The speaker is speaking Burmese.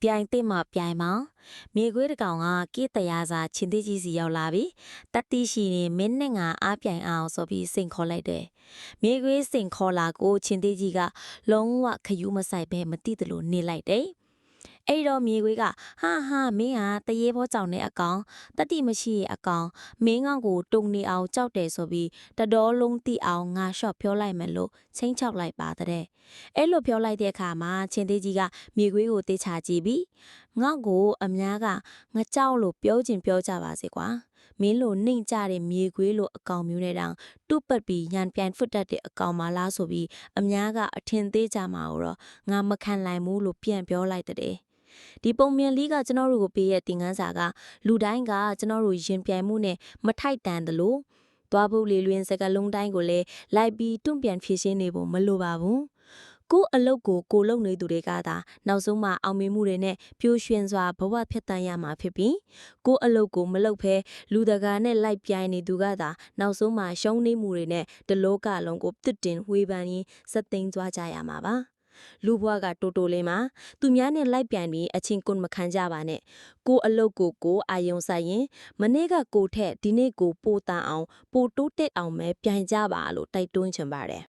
ပြိုင်သိမ့်မှာပြိုင်မောင်မြေခွေးတစ်ကောင်ကကိတရာစာချင်းသေးကြီးစီရောက်လာပြီတတိရှိနေမင်းနဲ့ငါအားပြိုင်အောင်ဆိုပြီးစိန်ခေါ်လိုက်တယ်မြေခွေးစိန်ခေါ်လာကိုချင်းသေးကြီးကလုံးဝခယူးမဆိုင်ပဲမတိတလို့နေလိုက်တယ်အဲ့တော့မြေခွေးကဟာမင်းဟာတရေဘောကြောင်တဲ့အကောင်တတိမရှိရဲ့အကောင်မင်းကောင်ကိုတုံနေအောင်ကြောက်တယ်ဆိုပြီးတတော်လုံးတိအောင်ငါလျှော့ပြောလိုက်မယ်လို့ချင်းချောက်လိုက်ပါတဲ့အဲ့လိုပြောလိုက်တဲ့အခါမှာချင်းသေးကြီးကမြေခွေးကိုတေးချကြည့်ပြီးငေါ့ကိုအများကငကြောက်လို့ပြောချင်ပြောကြပါစေကွာမင်းလိုနှိမ်ကြတဲ့မြေခွေးလိုအကောင်မျိုးနဲ့တောင်တုတ်ပတ်ပြီးရန်ပြန်ဖွတ်တတ်တဲ့အကောင်မလားဆိုပြီးအများကအထင်သေးကြမှာတော့ငါမခံနိုင်ဘူးလို့ပြန်ပြောလိုက်တဲ့ဒီပုံမြင်လေးကကျွန်တော်တို့ကိုပေးရဲ့သင်ခန်းစာကလူတိုင်းကကျွန်တော်တို့ရင်ပြိုင်မှုနဲ့မထိုက်တန်တယ်လို့သွားဖို့လေလွင်စကလုံးတိုင်းကိုလည်းလိုက်ပြီးတွန့်ပြန်ဖြည့်ရှင်းနေဖို့မလိုပါဘူးကိုအလုတ်ကိုကိုလုံနေသူတွေကသာနောက်ဆုံးမှအောင်မြင်မှုတွေနဲ့ပျိုးရွှင်စွာဘဝဖြတ်တန်းရမှာဖြစ်ပြီးကိုအလုတ်ကိုမလုတ်ဖဲလူတကာနဲ့လိုက်ပြိုင်နေသူကသာနောက်ဆုံးမှရှုံးနေမှုတွေနဲ့တလောကလုံးကိုတစ်တင်ဝေဖန်ရင်းစက်သိမ်းသွားကြရမှာပါလူဘွားကတိုတိုလေးမှာသူများနဲ့လိုက်ပြန်ပြီးအချင်းကွန်မခံကြပါနဲ့ကိုအလုတ်ကိုအာယုံဆိုင်ရင်မနေ့ကကိုထက်ဒီနေ့ကိုပိုတန်အောင်ပိုတိုးတက်အောင်ပဲပြိုင်ကြပါလို့တိုက်တွန်းချင်ပါတယ်